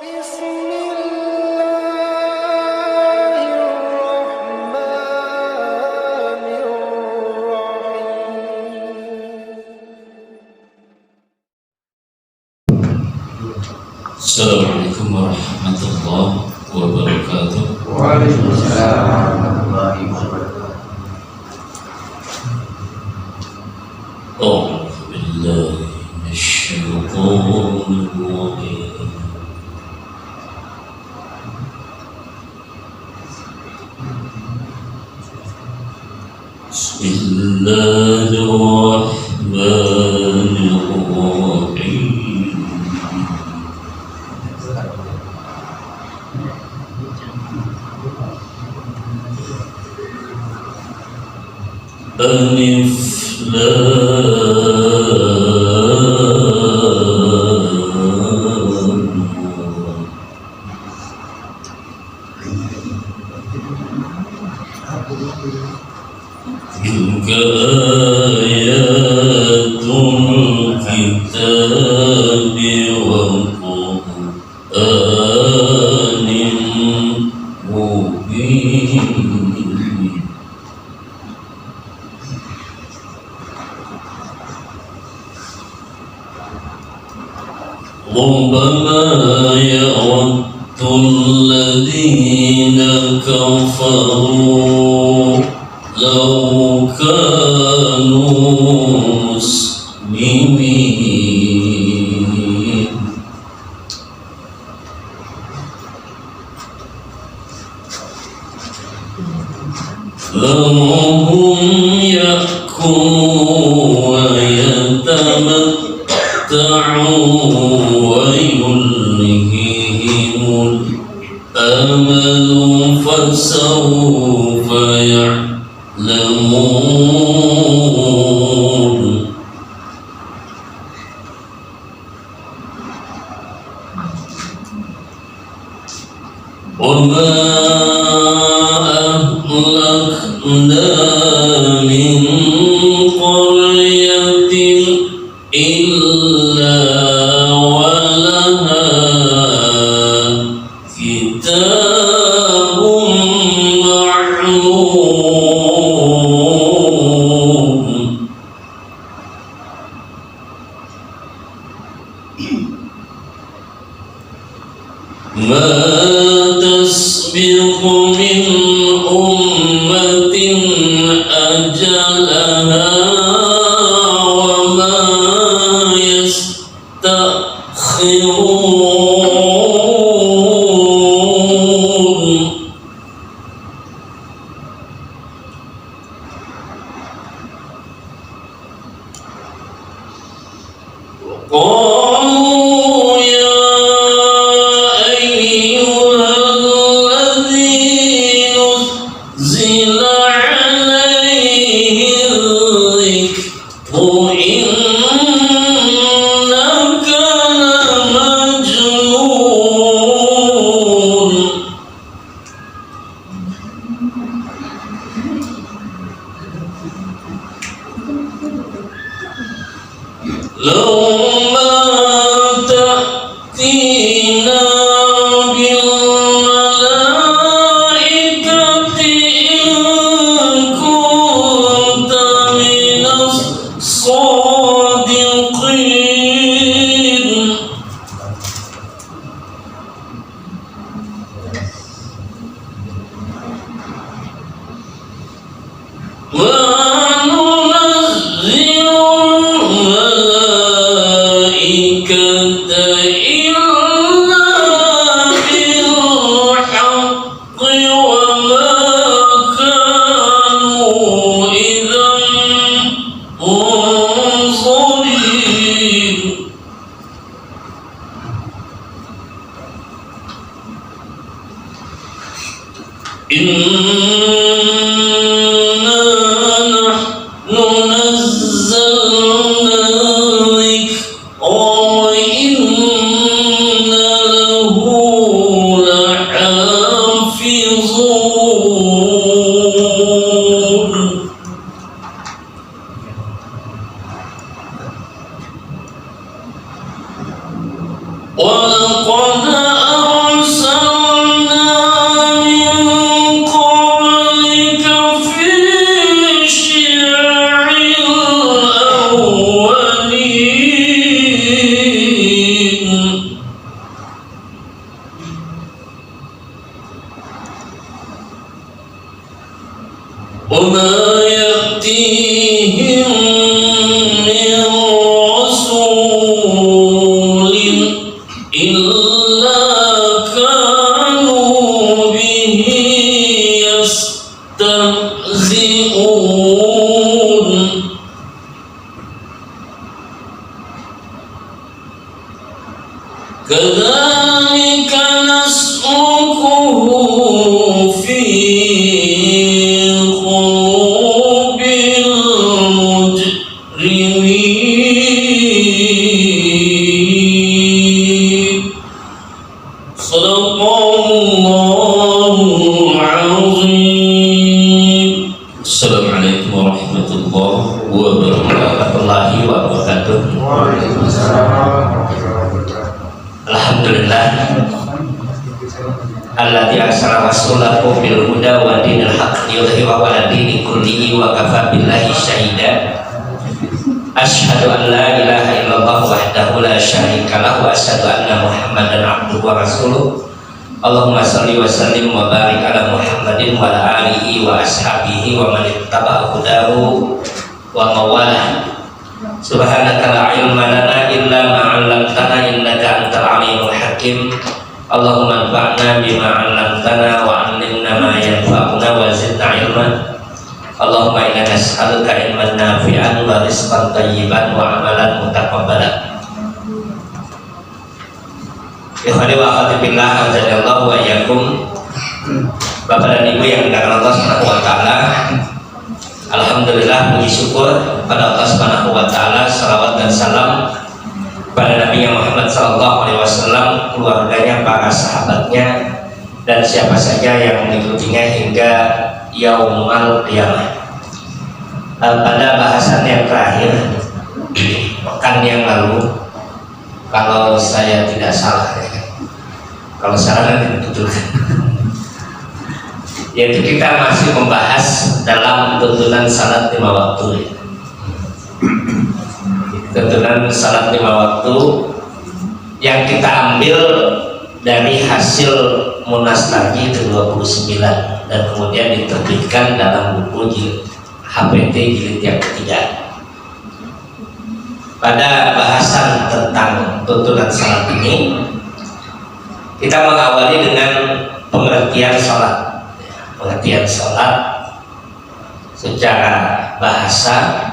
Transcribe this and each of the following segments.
Assalamualaikum warahmatullahi wabarakatuh. Waalaikumsalam warahmatullahi wabarakatuh. A'udzu billahi minasyaitonir rajim. Bismillahirrahmanirrahim. Alif Lam Tilka ayatul kitabi wa Qur'anin mubin. ربما يود الذين كفروا لو كانوا مسلمين ذرهم يأكلوا ويتمتعوا ويلههم الأمل فسوف يعلمون وما أهلكنا من قرية إلا ولها كتاب معلوم ما تسبق من أمة أجلها وما يستأخرون قالوا يا أيها الذي نزل عليه الذكر إنك لمجنون لو ما تأتينا بالملائكة إن كنت من الصادقين ما ننزل الملائكة إلا بالحق وما كانوا إذا منظرين إنا نحن نزلنا الذكر وإنا له لحافظون ولقد وما يأتيهم من رسول إلا كانوا به يستهزئون كذلك نسلكه في قلوب المجرمين صدق الله العظيم. السلام عليكم ورحمة الله وبركاته. Alhamdulillah alladzi arsala rasulahu bil huda wa dinil haqq liyudhhirahu 'ala dini kullihi wa kafa billahi syahida. Asyhadu an la ilaha illallah wahdahu la syarika lahu wa asyhadu anna Muhammadan 'abduhu wa rasuluh. Allahumma shalli wa sallim wa barik ala Muhammadin wa ala alihi wa ashabihi wa man ittaba'a hudahu wa mawalah. Subhanaka la ilma lana illa ma 'allamtana innaka antal alimul hakim. Allahumma anfa'na bima 'allamtana wa 'allimna ma yanfa'una wa zidna ilman. Allahumma inna nas'aluka ilman nafi'an wa rizqan thayyiban wa 'amalan mutaqabbalan. Ikhwani wa akhwati billah, azanallahu wa iyyakum. Bapak dan Ibu yang dimuliakan Allah Subhanahu wa taala, alhamdulillah, puji syukur pada Allah Subhanahu wa taala, salawat dan salam pada Nabi Muhammad sallallahu alaihi wasallam, keluarganya, para sahabatnya, dan siapa saja yang mengikutinya hingga yaumul qiyamah. Pada bahasan yang terakhir pekan yang lalu, kalau saya tidak salah ya, kalau salah nanti dibetulkan, yaitu kita masih membahas dalam tuntunan salat 5 waktu. Tuntunan salat 5 waktu yang kita ambil dari hasil Munas Lagi ke-29 dan kemudian diterbitkan dalam buku HPT jilid yang ketiga. Pada bahasan tentang tuntunan salat ini, kita mengawali dengan pengertian salat. Pengertian salat secara bahasa,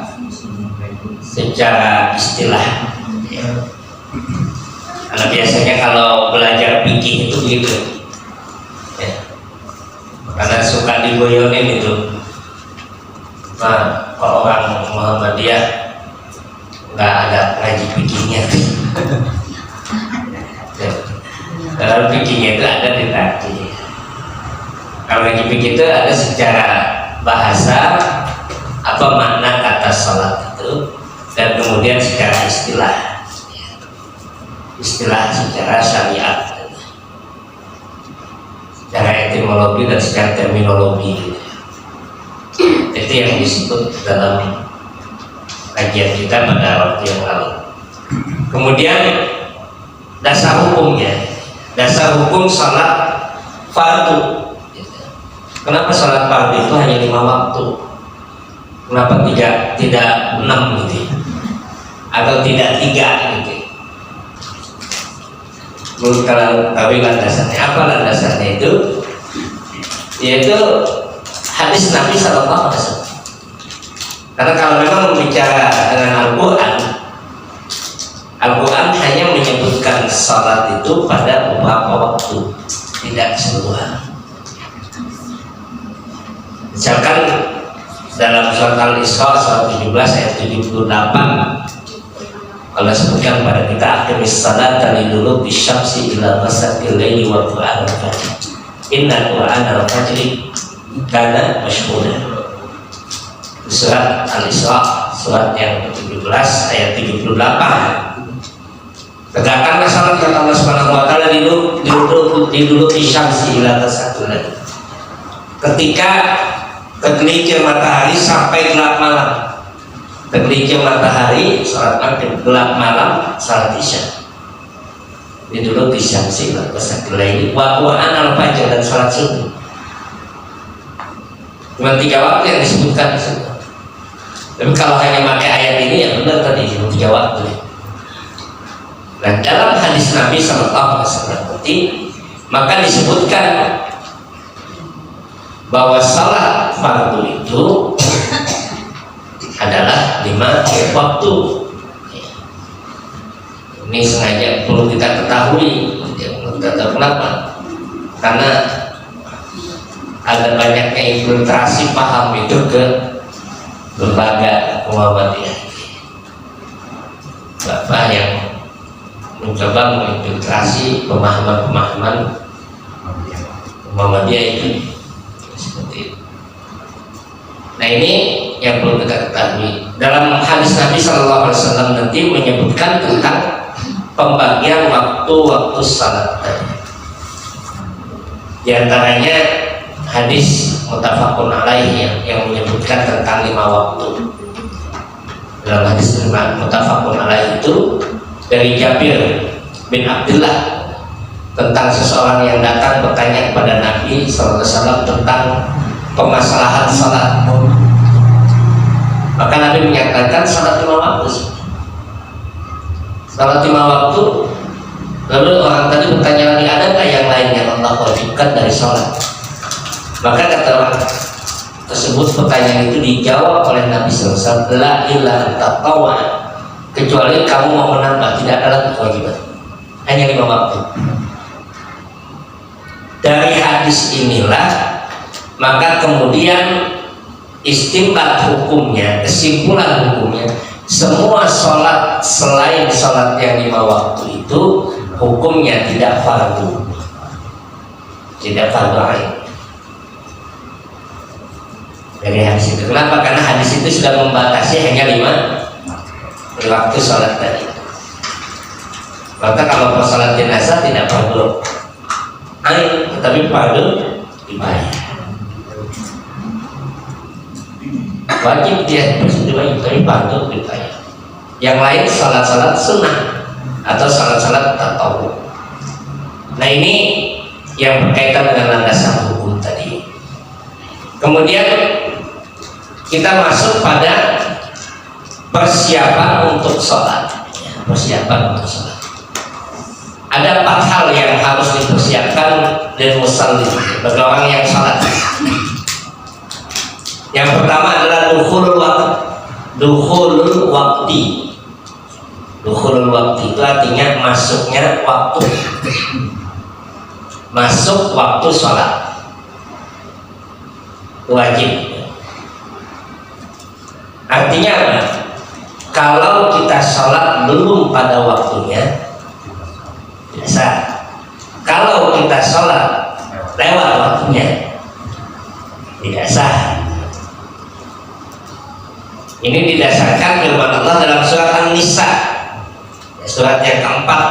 secara istilah. Karena biasanya kalau belajar fikih itu begitu, ya. Karena suka digoyonin itu. Nah, kalau orang Muhammadiyah nggak ada ngaji fikihnya. Kalau fikihnya itu ada di tadi. Kalau ngaji fikih itu ada secara bahasa, apa makna kata salat itu, dan kemudian secara istilah secara syariat, secara etimologi dan secara terminologi. Itu yang disebut dalam kajian kita pada waktu yang lalu. Kemudian dasar hukumnya, dasar hukum salat fardu. Kenapa salat fardu itu hanya 5 waktu? Kenapa tidak 6 gitu, atau tidak 3 gitu? Menurut kalau tahu landasannya apa? Landasannya itu yaitu hadis Nabi Sallallahu Alaihi Wasallam. Karena kalau memang berbicara dengan Al-Quran hanya menyebutkan salat itu pada beberapa waktu, tidak keseluruhan. Misalkan dalam surat Al-Isra surat 17 ayat 78, Allah sebutkan pada kita aqimis salata liduluki syamsi ila ghasaqil laili wa qur'an al-fajr inna qur'an al-fajri kana mashhuda. Surat Al-Isra surat yang ke-17 ayat 78, tegakkanlah salat kata Allah Subhanahu wa taala liduluki syamsi ila ghasaqil laili, ketika tergelincir matahari sampai gelap malam. Tergelincir matahari salat maghrib, gelap malam salat isya. Ini dulu disyamsi wa qur'an al-fajr dan salat subuh. Cuma 3 waktu yang disebutkan di situ. Tapi kalau hanya pakai ayat ini ya benar tadi 3 waktu. Nah, dalam hadis Nabi Sallallahu Alaihi Wasallam maka disebutkan bahwa salat fardu itu adalah 5 waktu. Ini sengaja perlu kita ketahui. Kita tahu kenapa? Karena ada banyaknya infiltrasi paham itu ke lembaga Muhammadiyah. Bapak yang mencoba menginfiltrasi pemahaman-pemahaman Muhammadiyah itu seperti itu. Nah, ini yang perlu kita ketahui. Dalam hadis Nabi Sallallahu Alaihi Wasallam nanti menyebutkan tentang pembagian waktu-waktu salat tadi. Di antaranya hadis muttafaqun alaihi yang menyebutkan tentang 5 waktu. Dalam hadis muttafaqun alaihi itu dari Jabir bin Abdullah tentang seseorang yang datang bertanya kepada Nabi Sallallahu Alaihi Wasallam tentang permasalahan salat. Maka Nabi menyatakan salat 5 waktu. Salat 5 waktu. Lalu orang tadi bertanya lagi, ada nggak yang lain yang Allah wajibkan dari salat? Maka kata orang tersebut, pertanyaan itu dijawab oleh Nabi Sallallahu Alaihi Wasallam, la ilaha illallah, kecuali kamu mau menambah, tidak ada lagi kewajiban, hanya 5 waktu. Dari hadis inilah maka kemudian istimbat hukumnya, kesimpulan hukumnya, semua sholat selain sholat yang 5 waktu itu hukumnya tidak fardu, tidak fardu ain. Dari hadis itu. Kenapa? Karena hadis itu sudah membatasi hanya 5 waktu sholat tadi. Maka kalau sholat jenazah tidak fardu ain, tetapi fardu kifayah. Wajib dia bersedia wajib, tapi fardu kifayah. Yang lain salat-salat sunnah atau salat-salat tatawwu. Nah, ini yang berkaitan dengan landasan hukum tadi. Kemudian kita masuk pada persiapan untuk sholat. Persiapan untuk sholat. Ada 4 hal yang harus dipersiapkan dan musallin bagi orang yang sholat. Yang pertama adalah dukhulul waktu. Dukhulul waktu. Dukhulul waktu itu artinya masuknya waktu. Masuk waktu sholat. Wajib. Artinya apa? Kalau kita sholat belum pada waktunya, biasa. Kalau kita sholat lewat waktunya, tidak sah. Ini didasarkan firman Allah dalam surat An-Nisa, surat yang keempat,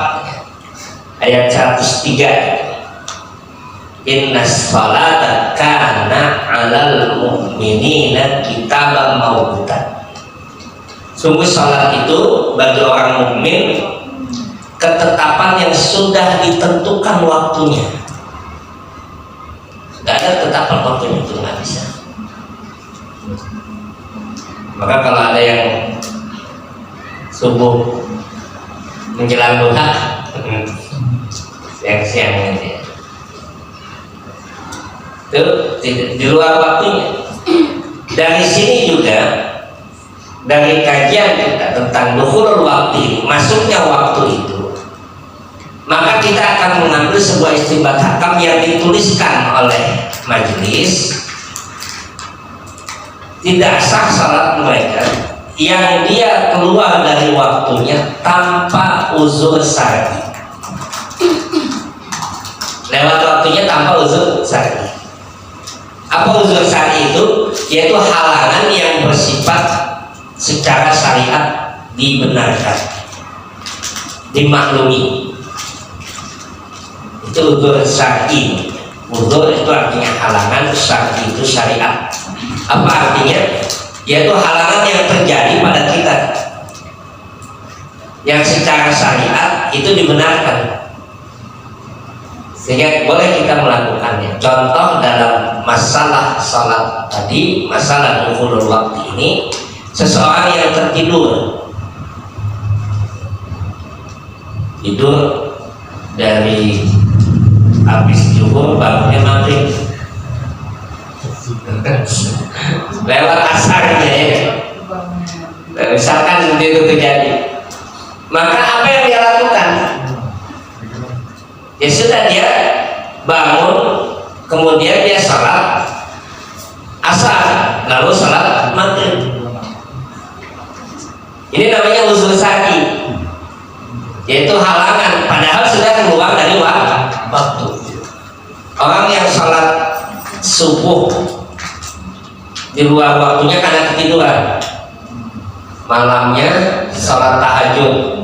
ayat 103. Innas salata kana 'alal mu'minina kitaban mawqutan. Sungguh salat itu bagi orang mukmin ketetapan yang sudah ditentukan waktunya. Tidak ada tetapan waktunya, itu nggak bisa. Maka kalau ada yang subuh menjelang duha, siang-siang gitu ya, itu di luar waktunya. Dari sini juga, dari kajian kita tentang dukhulul waktu, masuknya waktu itu, maka kita akan mengambil sebuah istimbat hakam yang dituliskan oleh majelis. Tidak sah salat mereka yang dia keluar dari waktunya tanpa uzur syar'i. Lewat waktunya tanpa uzur syar'i. Apa uzur syar'i itu? Yaitu halangan yang bersifat secara syariat dibenarkan, dimaklumi. Itu uzur syar'i. Uzur itu artinya halangan, syar'i itu syariat. Apa artinya? Yaitu halangan yang terjadi pada kita yang secara syariat itu dibenarkan. sehingga boleh kita melakukannya. Contoh dalam masalah salat tadi, masalah dukhulul waktu ini, seseorang yang tertidur dari habis zuhur bangunnya maghrib lewat asarnya ya. Misalkan seperti itu terjadi, maka apa yang dia lakukan? Ya sudah, dia bangun, kemudian dia salat asar, lalu salat maghrib. Ini namanya uzur syar'i, yaitu halangan, padahal sudah keluar dari waktu. Orang yang salat subuh di luar waktunya karena ketiduran, malamnya salat tahajud,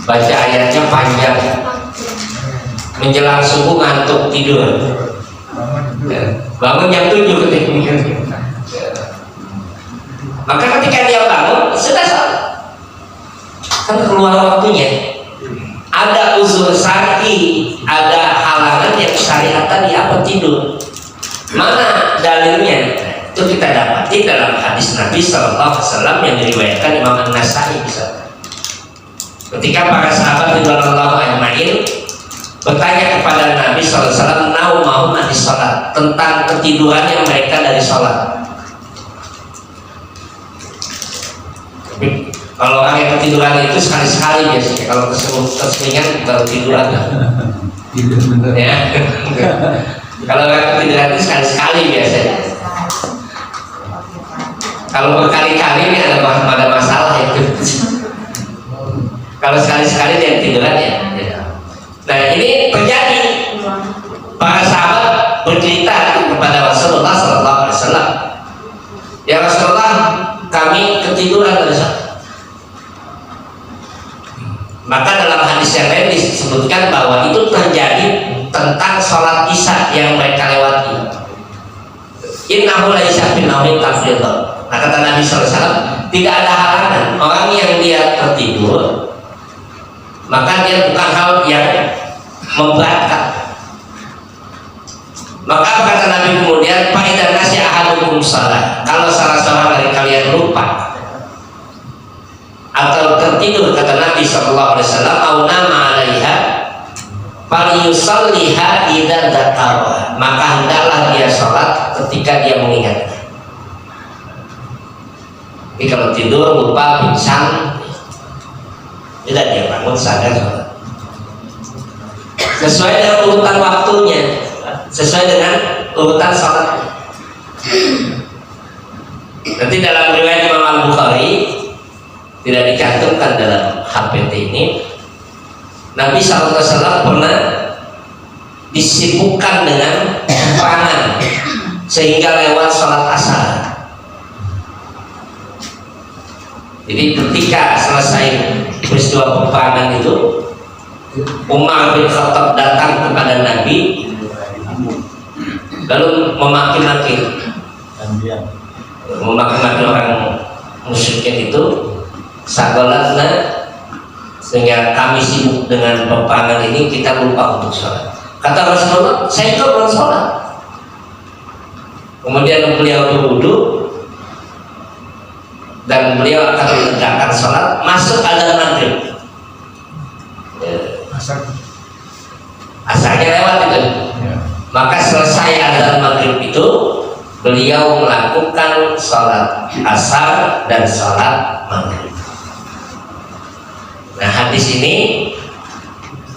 baca ayatnya panjang, menjelang subuh ngantuk tidur, bangun jam 7 ketika. Maka ketika dia bangun sudah salat, kan keluar waktunya. Ada uzur syar'i, ada halangan yang syariat tadi, apa tidur. Mana dalilnya? Itu kita dapati dalam hadis Nabi SAW yang diriwayatkan Imam An-Nasai misalnya. Ketika para sahabat radhiyallahu ajma'in bertanya kepada Nabi SAW, naumahum di sholat, tentang ketidurannya mereka dari sholat. Tapi kalau orang yang ketiduran itu sekali-sekali biasanya, kalau keseringan baru tiduran ya. Kalau orang ketiduran itu sekali-sekali biasanya. Kalau berkali-kali ini ada masalah itu. Kalau sekali-sekali dia tiduran ya. Nah ini terjadi, para sahabat bercerita kepada Rasulullah SAW, ya Rasulullah, kami ketiduran dari sholat. Maka dalam hadis yang lain disebutkan bahwa itu terjadi tentang sholat isya yang mereka lewati. Innahu laisa fil naumi tafridun. Nah kata Nabi SAW, tidak ada halangan orang yang dia tertidur, maka dia bukan hal yang memberatkan. Maka kata Nabi kemudian, faidan nasi ahadukum shalah, kalau salah seorang dari kalian lupa atau tertidur, kata Nabi SAW, au nama 'alaiha falyusalliha idza dzakara, maka hendaklah dia sholat ketika dia mengingatnya. Jadi kalau tidur lupa, pingsan, tidak, dia bangun sadar sholat sesuai dengan urutan waktunya, sesuai dengan urutan sholatnya. Nanti dalam riwayat Imam Al-Bukhari, tidak dicantumkan dalam HPT ini, Nabi SAW pernah disibukkan dengan peperangan sehingga lewat sholat asar. Jadi ketika selesai peristiwa peperangan itu, Umar bin Khattab datang kepada Nabi lalu memaki-maki orang musyrikin itu, sagolatna, sehingga kami sibuk dengan peperangan ini, kita lupa untuk sholat. Kata Rasulullah, saya juga belum sholat. Kemudian beliau berwudu dan beliau akan menegakkan sholat, masuk adzan maghrib. Asarnya lewat itu. Maka selesai adzan maghrib itu, beliau melakukan sholat asar dan sholat maghrib. Nah hadis ini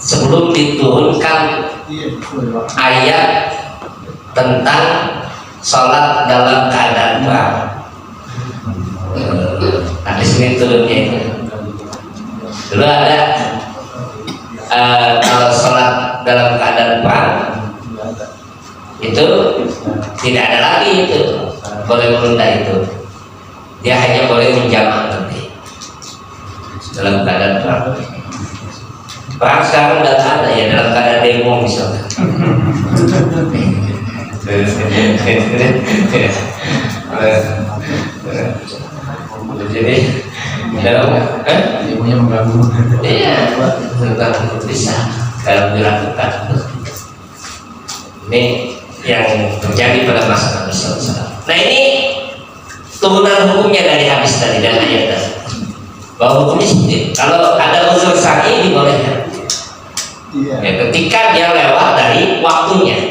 sebelum diturunkan ayat tentang sholat dalam keadaan perang, hadis ini turunnya itu. Dulu ada kalau sholat dalam keadaan perang itu tidak ada lagi itu, boleh menunda itu, dia hanya boleh menjamak nanti dalam keadaan perang. Perang sekarang udah ada ya, dalam keadaan demo misalnya. Jadi dalam demonya mengganggu. Iya, bisa kalau dilakukan. Ini yang terjadi pada masa Nabi SAW. Nah ini turunan hukumnya dari hadis tadi dan ayat tadi. Bahwa hukumnya seperti kalau ada uzur syar'i dibolehkan. Ya, ketika dia lewat dari waktunya.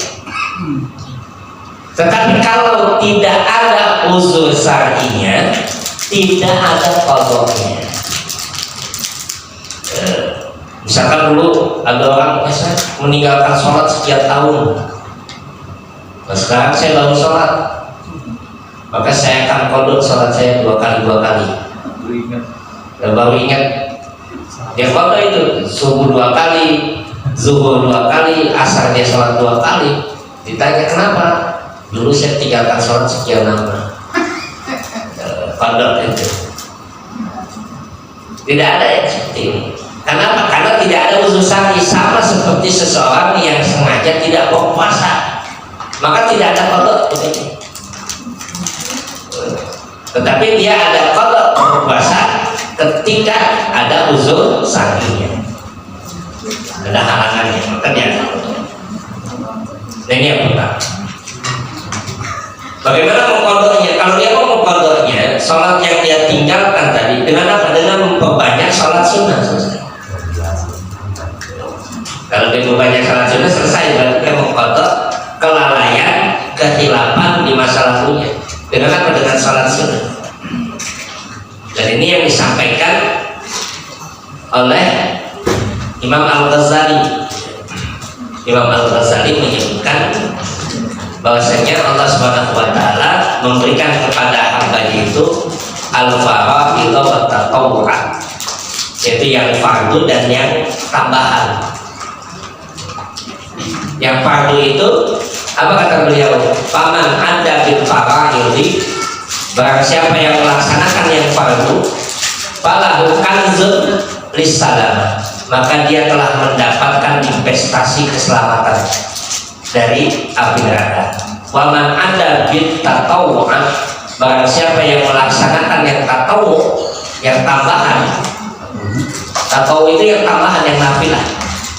Tetapi kalau tidak ada uzur syar'inya, tidak ada qadha-nya. Misalkan dulu ada orang meninggalkan sholat sekian tahun. Nah, sekarang saya baru sholat, maka saya akan qadha sholat saya dua kali. Dan baru ingat dia qadha itu subuh 2 kali, zuhur 2 kali, asar dia sholat 2 kali. Ditanya kenapa? Dulu saya tinggalkan sholat sekian lama. Qadha itu tidak ada yang seperti ini. Kenapa? Karena tidak ada uzur syar'i, sama seperti seseorang yang sengaja tidak berpuasa, maka tidak ada qadha. Tetapi dia ada qadha berpuasa ketika ada uzur syar'inya, ada halangannya, maka dia ada qadha. Nah ini yang pertama. Bagaimana mengqadhanya? Kalau dia mau mengqadhanya, sholat yang dia tinggalkan tadi dengan apa? Dengan memperbanyak sholat sunnah. Kalau dia memperbanyak sholat sunnah selesai, berarti dia mengqadha kelalaian, kehilapan di masa lalunya. Dengan apa? Dengan sholat sunnah. Dan ini yang disampaikan oleh Imam Al-Ghazali. Imam Al-Ghazali menyebutkan bahwasanya Allah Subhanahu wa taala memberikan kepada hambanya itu al-fara'id wa tatawwu'at, yaitu yang fardu dan yang tambahan. Yang fardu itu apa kata beliau? Faman ada bil fara'id, barang siapa yang melaksanakan yang fardu, falahu kanzun lissalamah, maka dia telah mendapatkan investasi keselamatan dari api neraka. Waman ada bit tatawu'an, barang siapa yang melaksanakan yang tatawu, yang tambahan. Tatawu itu yang tambahan, yang nafilah.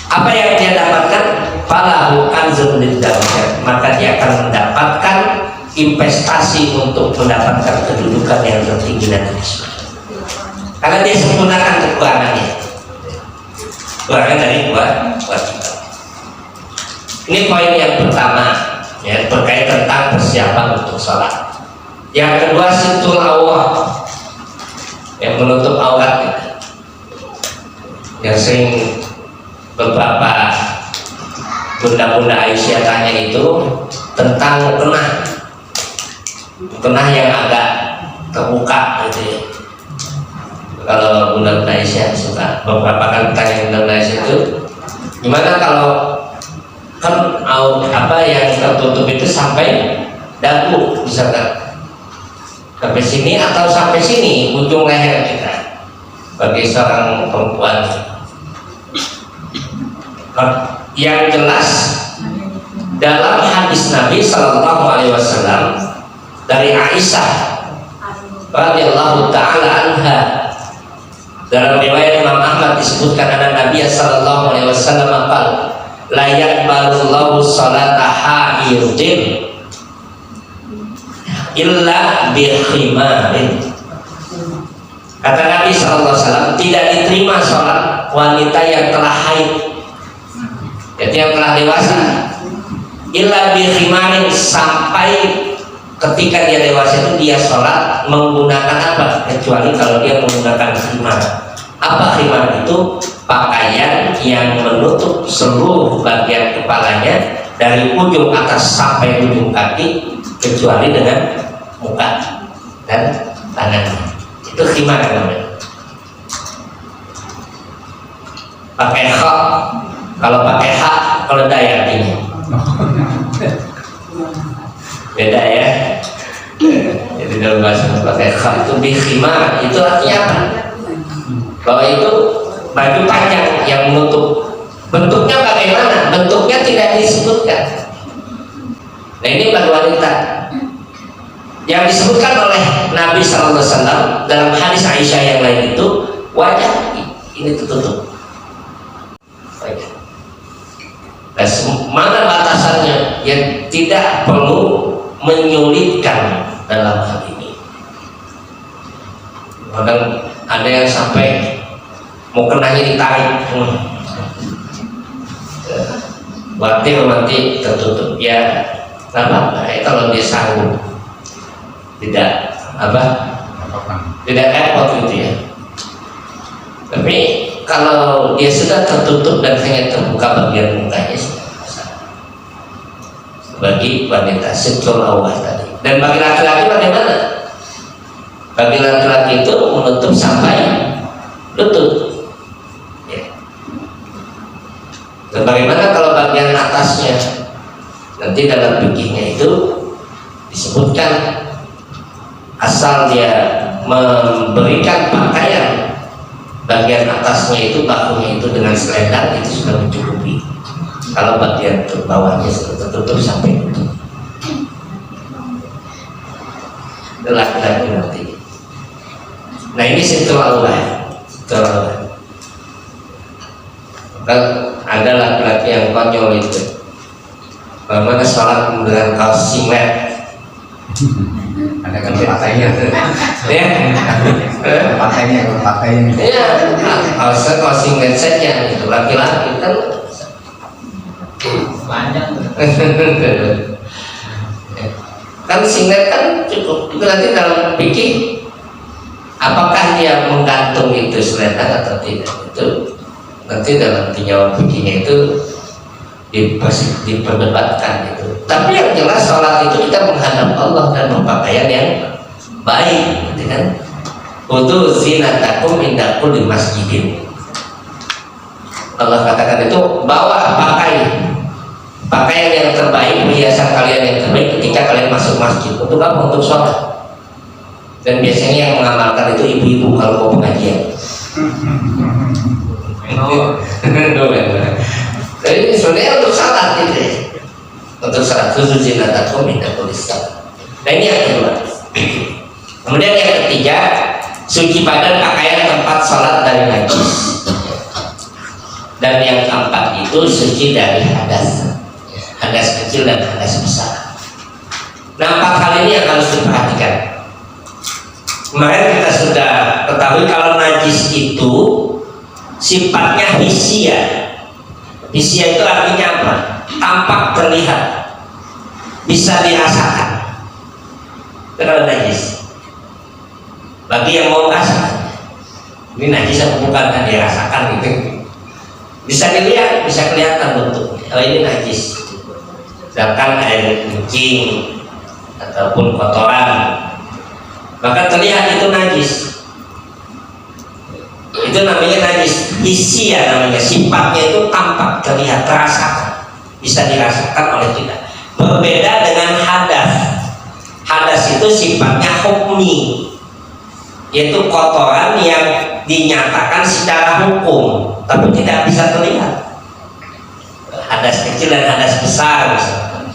Apa yang dia dapatkan? Falahu kanzun liddarajat, maka dia akan mendapatkan investasi untuk mendapatkan kedudukan yang tertinggi nanti di surga. Karena dia sempurnakan kekurangannya. Kekurangan dari kewajiban. Ini poin yang pertama, ya, terkait tentang persiapan untuk sholat. Yang kedua, situl aurat, yang menutup aurat kita. Yang sering beberapa bunda-bunda Aisyah tanya itu tentang kenah yang agak terbuka gitu ya. Kalau bunda-bunda Aisyah suka beberapa kali tanya bunda-bunda Aisyah itu, gimana kalau kan apa yang tertutup itu sampai dagu, misalkan sampai sini atau sampai sini ujung leher kita bagi seorang perempuan. Yang jelas dalam hadis Nabi Sallallahu Alaihi Wasallam dari Aisyah radhiyallahu taala anha, dalam riwayat Imam Ahmad disebutkan ada Nabi Sallallahu Alaihi Wasallam apa? La yaqbalullahu salata haidin illa bi khimarin. Kata Nabi SAW, tidak diterima sholat wanita yang telah haid, yaitu yang telah dewasa, illa bi khimarin, sampai ketika dia dewasa itu dia sholat menggunakan apa? Kecuali kalau dia menggunakan khimar. Apa khimar itu? Pakaian yang menutup seluruh bagian kepalanya dari ujung atas sampai ujung kaki, kecuali dengan muka dan tangannya. Itu khimar namanya. Pakai kha, kalau pakai ha keledai artinya. Beda ya. Jadi dalam bahasa pakai kha itu bi khimar, itu artinya apa? Bahwa itu baju panjang yang menutup. Bentuknya bagaimana? Bentuknya tidak disebutkan. Nah ini bagi wanita yang disebutkan oleh Nabi Sallallahu Alaihi Wasallam dalam hadis Aisyah yang lain itu, wajah ini tertutup. Nah, mana batasannya? ya tidak perlu menyulitkan dalam hal ini. Kadang ada yang sampai mau kenanya ditarik, berarti nanti tertutup ya, apa? Kalau dia sanggup tidak tidak repot gitu ya. Tapi kalau dia sudah tertutup dan hanya terbuka bagian mukanya, bagi wanita sitrul aurat tadi. Dan bagi laki-laki bagaimana? Bagi laki-laki itu menutup sampai lutut. Ya. Dan bagaimana kalau bagian atasnya? Nanti dalam fikihnya itu disebutkan asal dia memberikan pakaian bagian atasnya itu, bahunya itu dengan selendang, itu sudah mencukupi. Kalau bagian bawahnya sudah tertutup sampai itu, laki-laki nanti. Nah ini sitrul aurat. Ada laki-laki yang konyol itu, bagaimana sholat dengan kaos singlet. Ada kan pakainya, Ya, pakainya. iya, kaos singlet saja itu laki-laki kan panjang. Kan singlet kan cukup. Itu nanti dalam fikih apakah dia menggantung itu selendang atau tidak, itu nanti dalam tinjauan fikihnya itu diperdebatkan gitu. Tapi yang jelas sholat itu kita menghadap Allah dan berpakaian yang baik, gitu kan? Utu zinatakum inda kulli masjidin. Allah katakan itu bawa pakaian yang terbaik, perhiasan kalian yang terbaik ketika kalian masuk masjid. Untuk apa? Untuk sholat. Dan biasanya yang mengamalkan itu ibu-ibu kalau mau pengajian. Jadi sebenarnya untuk sholat gitu ya. Untuk sholat khusus zinatakum inda kulli salat. Nah ini yang kedua. Kemudian yang ketiga, suci badan pakaian tempat sholat dari najis. Dan yang keempat itu suci dari hadas kecil dan hadas besar. Nah 4 hal ini yang harus diperhatikan. Kemarin kita sudah ketahui kalau najis itu sifatnya hisia. Hisia itu artinya apa? Tampak, terlihat, bisa dirasakan. Itu kalau najis. Bagi yang mau merasakan, ini najis atau bukan, kan dirasakan gitu. Bisa dilihat, bisa kelihatan bentuknya. Oh ini najis. Sedangkan air kencing ataupun kotoran, maka terlihat itu najis. Itu namanya najis. Hisia namanya, sifatnya itu tampak, terlihat, terasakan, bisa dirasakan oleh kita. Berbeda dengan hadas. Hadas itu sifatnya hukmi, yaitu kotoran yang dinyatakan secara hukum tapi tidak bisa terlihat. Hadas kecil dan hadas besar misalkan.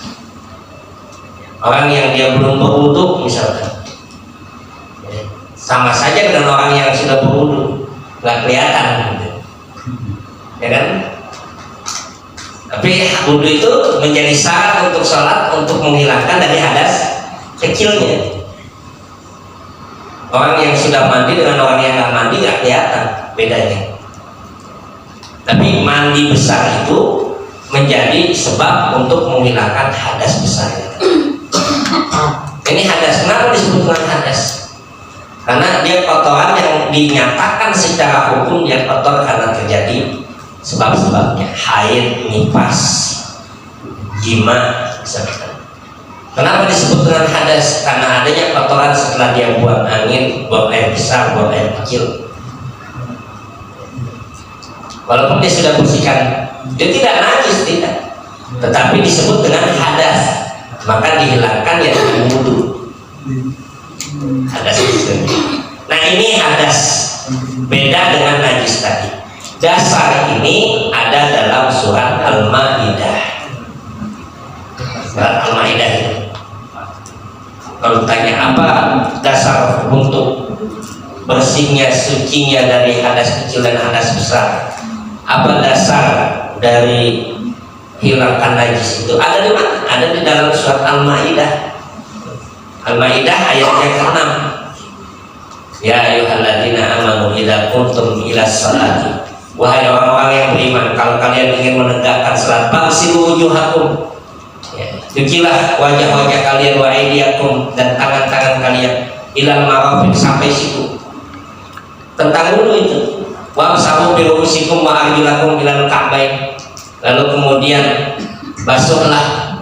Orang yang dia belum berwudu misalkan, sama saja dengan orang yang sudah berwudu, nggak kelihatan gitu. Ya kan? Tapi wudu itu menjadi syarat untuk sholat, untuk menghilangkan dari hadas kecilnya. Orang yang sudah mandi dengan orang yang nggak mandi nggak kelihatan bedanya. Tapi mandi besar itu menjadi sebab untuk menghilangkan hadas besar. Ini hadas, kenapa disebut dengan hadas? Karena dia kotoran yang dinyatakan secara hukum dia kotor karena terjadi sebab-sebabnya, haid, nifas, jima, misalkan. Kenapa disebut dengan hadas? Karena adanya kotoran setelah dia buang angin, buang air besar, buang air kecil. Walaupun dia sudah bersihkan, dia tidak najis, tidak, tetapi disebut dengan hadas, maka dihilangkan ya dengan wudu. Hadas itu. Nah ini hadas, beda dengan najis tadi. Dasar ini ada dalam surat Al-Maidah. Surat Al-Maidah ini. Kalau tanya apa dasar untuk bersihnya, sucinya dari hadas kecil dan hadas besar, apa dasar dari hilangkan najis itu ada di mana? Ada di dalam surat Al-Maidah. Al-Maidah ayat yang ke-6. Ya ayyuhalladzina amanu idza qumtum ila sholati. Wahai orang-orang yang beriman, kalau kalian ingin menegakkan salat, fagsilu wujuhakum. Ya, cucilah wajah-wajah kalian, wa aydiyakum, dan tangan-tangan kalian ilal marafiq, sampai siku. Tentang wudu itu. Wamsahu bi ru'usikum wa arjulakum ilal ka'bain. Lalu kemudian basuhlah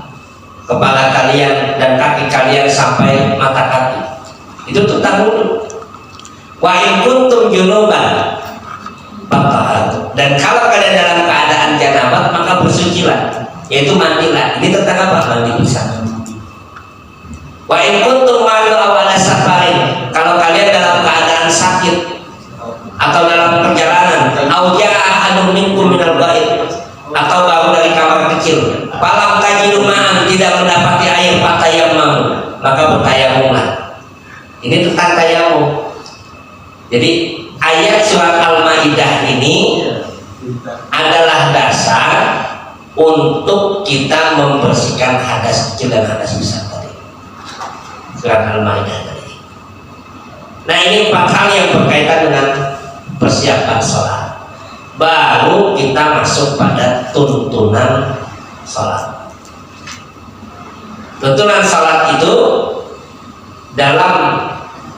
kepala kalian dan kaki kalian sampai mata kaki. Itu tentang wudu. Wa in kuntum junuban fatahharu. Dan kalau kalian dalam keadaan janabat maka bersucilah, yaitu mandilah. Ini tentang apa? Mandi bersama. Wa in kuntum malu awala safarin. Kalau kalian dalam keadaan sakit atau dalam perjalanan, au jaa ahadun minkum minal ghaib, atau baru dari kamar kecil, falam tajidu ma'an, tidak mendapati air, fatayammamu, maka bertayamumlah. Ini tentang tayamum. Jadi ayat surat Al-Maidah ini adalah dasar untuk kita membersihkan hadas kecil dan hadas besar tadi. Surat Al-Maidah tadi. Nah, ini 4 hal yang berkaitan dengan persiapan sholat. Baru kita masuk pada tuntunan sholat. Tuntunan sholat itu dalam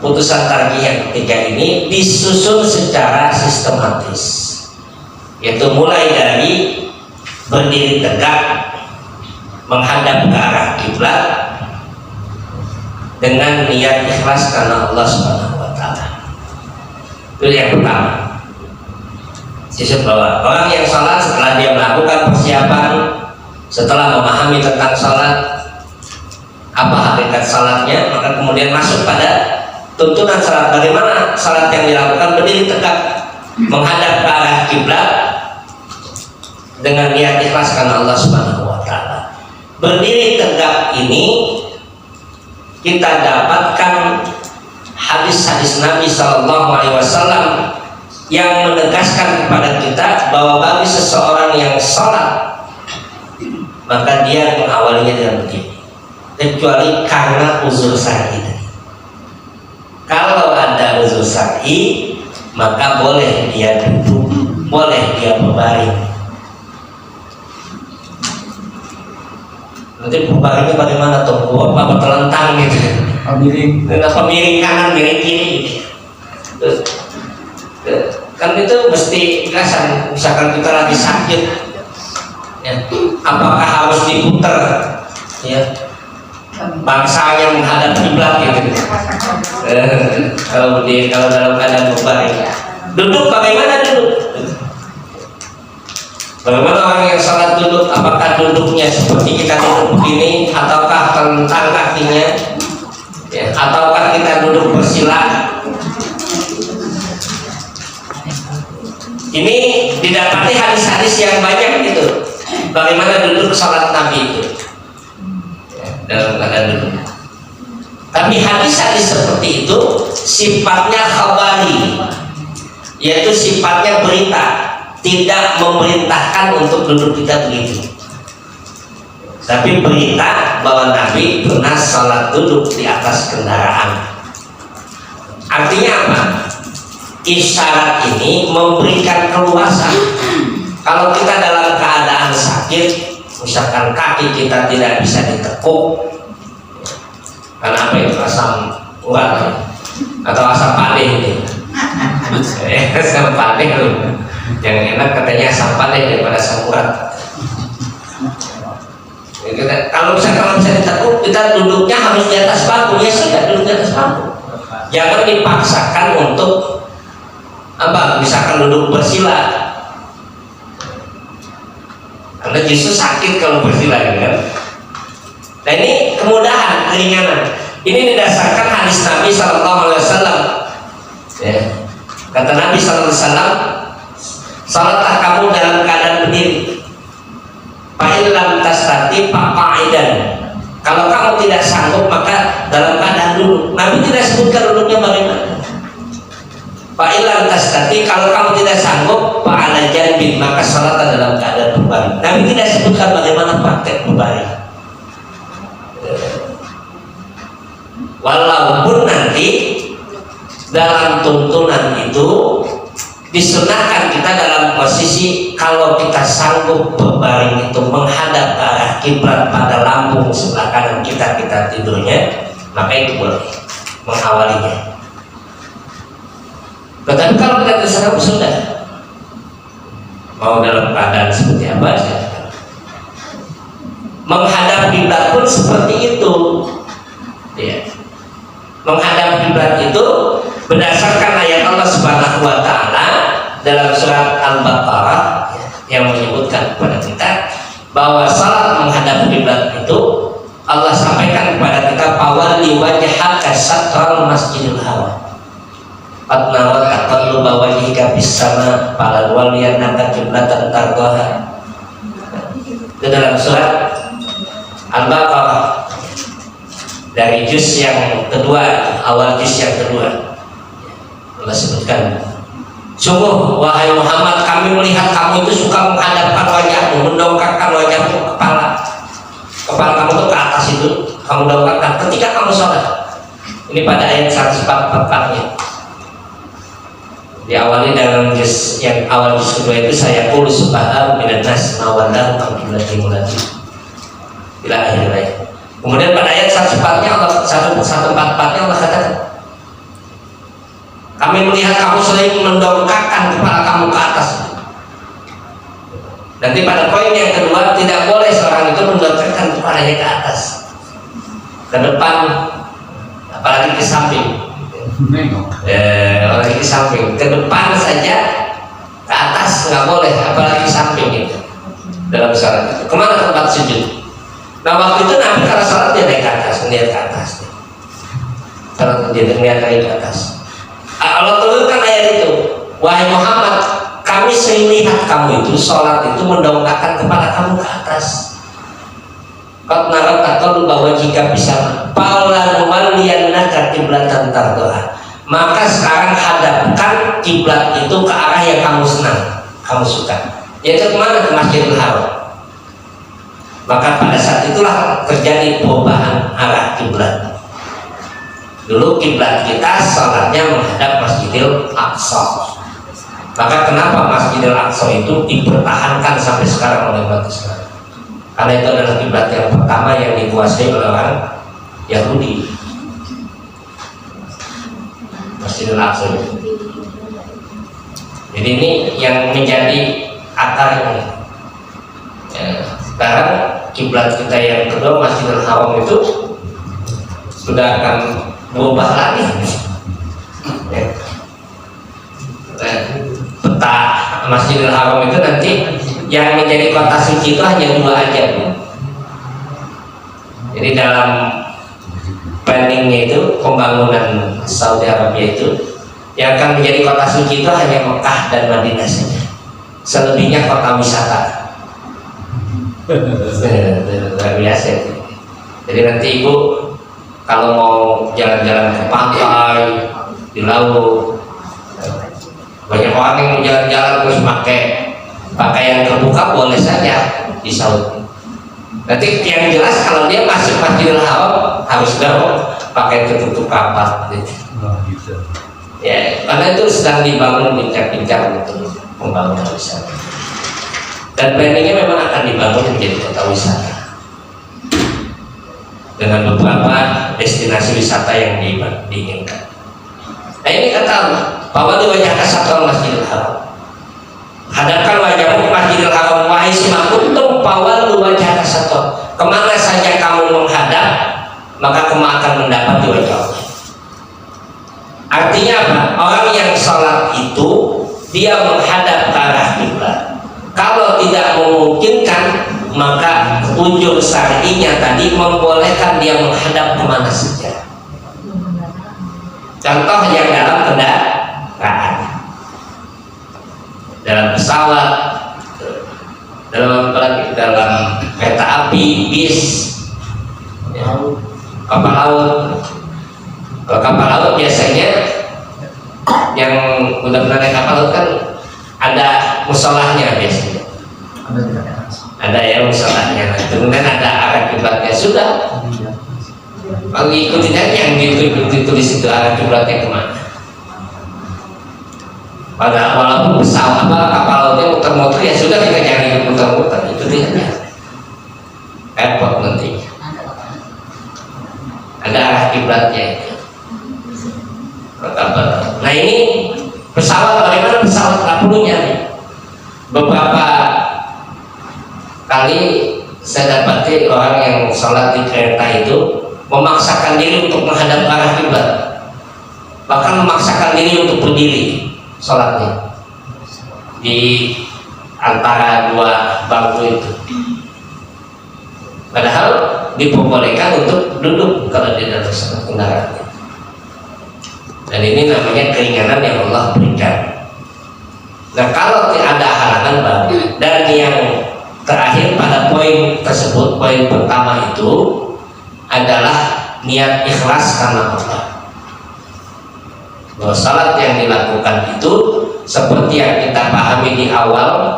putusan tarjih yang ketiga ini disusun secara sistematis, yaitu mulai dari berdiri tegak menghadap ke arah kiblat dengan niat ikhlas karena Allah Subhanahu wa taala. Itu yang pertama. Sisi bahwa orang yang sholat setelah dia melakukan persiapan, setelah memahami tentang sholat, apa hakikat sholatnya, maka kemudian masuk pada tuntunan sholat. Bagaimana sholat yang dilakukan? Berdiri tegak menghadap ke arah kiblat dengan niat ikhlas karena Allah Subhanahu wa taala. Berdiri tegak ini kita dapatkan hadis-hadis Nabi Sallallahu Alaihi Wasallam yang menegaskan kepada kita bahwa bagi seseorang yang sholat maka dia mengawalinya dengan berdiri, kecuali karena uzur syar'i. Kalau ada uzur syar'i maka boleh dia duduk, boleh dia berbaring. Nanti berbaringnya bagaimana tuh? Apa terlentang gitu? Miring, miring kanan, miring kiri. Kan itu mesti jelasan. Misalkan kita lagi sakit, ya, apakah harus diputar? Ya, bangsanya menghadap kiblat gitu. Kalau dalam keadaan berbaring, duduk bagaimana duduk? Bagaimana orang yang salat duduk? Apakah duduknya seperti kita duduk begini, ataukah telentang kakinya, ya, ataukah kita duduk bersila? Ini didapati hadis-hadis yang banyak itu. Bagaimana duduk salat Nabi itu, ya, dalam keadaan duduk. Tapi hadis-hadis seperti itu sifatnya khabari, yaitu sifatnya berita, tidak memerintahkan untuk duduk kita begitu. Tapi berita bahwa Nabi pernah salat duduk di atas kendaraan. Artinya apa? Isyarat ini memberikan keluasan. Kalau kita dalam keadaan sakit, misalkan kaki kita tidak bisa ditekuk, karena apa itu, asam urat atau asam padeh ini. Asam padeh itu yang enak katanya asam padeh daripada asam urat. Kalau bisa ditekuk, kita duduknya harus di atas bangku. Ya sudah, duduk di atas bangku. Jangan dipaksakan untuk apa? Misalkan duduk bersila, karena justru sakit kalau bersila, kan? Nah, ini kemudahan, keringanan. Ini didasarkan hadis Nabi Sallallahu Alaihi Wasallam. Ya. Kata Nabi Sallallahu Alaihi Wasallam, salatlah kamu dalam keadaan berdiri. Fa'ilam tastati faqa'idan. Kalau kamu tidak sanggup maka dalam keadaan duduk. Nabi tidak sebutkan duduknya bagaimana. Fa'ilam tastati, kalau kamu tidak sanggup, fa'ala janbin, maka salat dalam keadaan berbaring. Nabi tidak sebutkan bagaimana praktek berbaring. Walaupun nanti dalam tuntunan itu disunahkan kita dalam posisi kalau kita sanggup berbaring itu menghadap ke arah kiblat pada lambung sebelah kanan kita tidurnya, maka itu boleh mengawalinya. Tetapi kalau kita tidak sudah mau dalam keadaan seperti apa saja, menghadap kiblat pun seperti itu, ya. Menghadap kiblat itu berdasarkan ayat Allah Subhanahu wa Ta'ala dalam surat Al-Baqarah yang menyebutkan kepada kita bahwa salat menghadap kiblat itu Allah sampaikan kepada kita, fawalli wajhaka syatral masjidil haram. Atnawa taqalluba wajhika bis sama fala waliyannaka qiblatan tardhaha. Itu dalam surat Al-Baqarah dari juz yang kedua, awal juz yang kedua. Allah sebutkan, sungguh wahai Muhammad, kami melihat kamu itu suka menghadapkan wajahmu, mendongakkan wajahmu, kepala kamu itu ke atas, itu kamu dongakkan ketika kamu sholat. Ini pada ayat 144-nya. Diawali dalam juz yang awal juz kedua itu, saya qul subhanahu minan nas mawalahu qiblatil mulati ila akhir ayat. Kemudian pada ayat 144-nya Allah katakan, kami melihat kamu sering mendongakkan kepala kamu ke atas. Nanti pada poin yang kedua, tidak boleh seorang itu mendongakkan kepalanya ke atas, ke depan, apalagi ke samping. Apalagi ke samping, ke depan saja, ke atas nggak boleh, apalagi samping itu. Dalam salat itu, kemana tempat sujud? Nah waktu itu Nabi kalau salat dia naik ke atas, melihat ke atas. Kalau dia melihat ke atas, Allah turunkan ayat itu, wahai Muhammad, kami sering lihat kamu itu sholat itu mendongakkan kepala kamu ke atas. Qad nara taqalluba wajhika bisa fala nuwalliyannaka qiblatan tardhaha. Maka sekarang hadapkan kiblat itu ke arah yang kamu senang, kamu suka. Yaitu kemana? Ke Masjidil Haram. Maka pada saat itulah terjadi perubahan arah kiblat. Dulu kiblat kita salatnya menghadap Masjidil Aqsa. Maka kenapa Masjidil Aqsa itu dipertahankan sampai sekarang oleh umat Islam? Karena itu adalah kiblat yang pertama yang dikuasai oleh orang Yahudi. Masjidil Aqsa itu. Jadi ini yang menjadi akarnya. Sekarang kiblat kita yang kedua, Masjidil Haram itu sudah akan berubah lagi. Peta Masjidil Haram itu nanti yang menjadi kota suci itu hanya dua aja. Jadi dalam planningnya itu, pembangunan Saudi Arabia itu, yang akan menjadi kota suci itu hanya Mekah dan Madinah saja. Selebihnya kota wisata. Luar biasa. Jadi nanti ibu kalau mau jalan-jalan ke pantai, di laut, banyak orang yang mau jalan-jalan terus pakai pakaian terbuka boleh saja di Saudi. Nanti yang jelas kalau dia masuk Masjidil Haram harus dong pakai tertutup rapat gitu. Ya, karena itu sedang dibangun bincang-bincang untuk pembangunan wisata. Dan planningnya memang akan dibangun menjadi kota wisata dengan beberapa destinasi wisata yang diinginkan. Nah ini kata Allah, bahwa di wajah kasatol Masjidil Haram, hadapkan wajahmu ke Masjidil Haram, wahai simakuntum pawal wajah kasatol, kemana saja kamu menghadap maka kamu akan mendapat di wajah Allah. Artinya apa? Orang yang sholat itu dia menghadap ke arah kiblat. Kalau tidak memungkinkan, maka ujung syar'inya tadi membolehkan dia menghadap kemana saja. Contoh yang dalam kendaraan, dalam pesawat, dalam kereta api, bis, ya, kapal laut. Kalau kapal laut biasanya yang benar-benar naik kapal laut kan ada musolahnya biasanya. Ada yang musolahnya, kemudian ada arah kiblatnya. Sudah, kalau ikutin aja yang ditulis itu arah kiblatnya kemana. Pada walaupun pesawat kapal lautnya muter-muter ya sudah, kita cari muter-muter itu tidak repot nanti. Ada arah kiblatnya itu. Nah ini pesawat, bagaimana pesawat nggak perlu nyari. Beberapa kali saya dapati orang yang sholat di kereta itu memaksakan diri untuk menghadap arah kiblat, bahkan memaksakan diri untuk berdiri sholatnya di antara dua bangku itu, padahal diperbolehkan untuk duduk kalau di dalam sholat kendaraan. Dan ini namanya keringanan yang Allah berikan. Nah kalau tidak ada halangan baru. Dan yang terakhir pada poin tersebut, poin pertama itu adalah niat ikhlas karena Allah. Bahwa salat yang dilakukan itu seperti yang kita pahami di awal,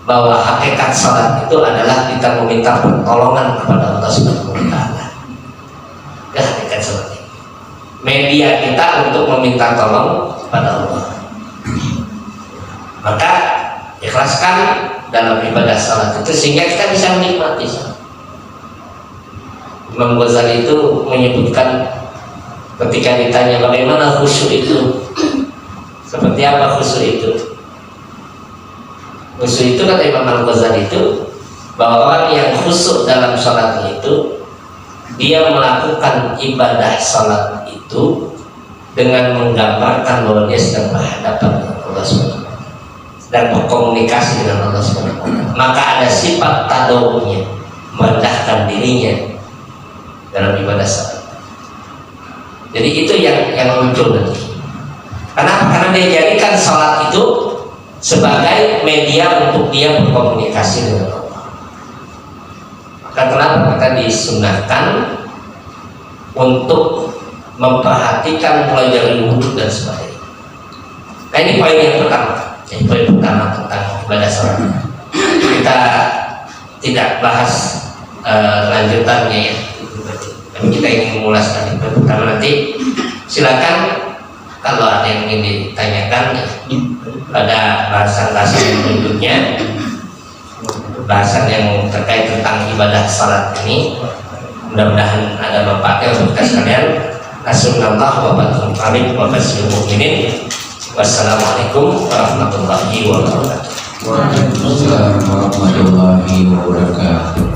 bahwa hakikat salat itu adalah kita meminta pertolongan kepada Allah Subhanahu wa taala. Ya, hakikat salat. Media kita untuk meminta tolong kepada Allah. Maka ikhlaskan dalam ibadah salat itu sehingga kita bisa menikmati salat. Imam Ghazali itu menyebutkan ketika ditanya bagaimana khusyuk itu, seperti apa khusyuk itu. Khusyuk itu kata Imam Ghazali itu bahwa orang yang khusyuk dalam salatnya itu dia melakukan ibadah salat itu dengan menggambarkan bahwa dia sedang berhadapan dengan Allah SWT dan berkomunikasi dengan Allah SWT. Maka ada sifat tadawunya, merendahkan dirinya dalam ibadah salat. Jadi itu yang muncul nanti. Kenapa? Karena dia jadikan salat itu sebagai media untuk dia berkomunikasi dengan Allah. Maka kenapa kita disunahkan untuk memperhatikan mulai dari wudhu dan sebagainya. Nah ini poin yang pertama. Ini poin pertama tentang ibadah salat. Kita tidak bahas lanjutannya ya. Tapi kita ingin mengulaskan itu pertama. Nanti silakan kalau ada yang ingin ditanyakan pada bahasan-bahasan yang berikutnya, bahasan yang terkait tentang ibadah salat ini. Mudah-mudahan ada manfaatnya untuk kita sekalian. Assalamualaikum warahmatullahi wabarakatuh. Wassalamualaikum warahmatullahi wabarakatuh. Waalaikumsalam warahmatullahi wabarakatuh.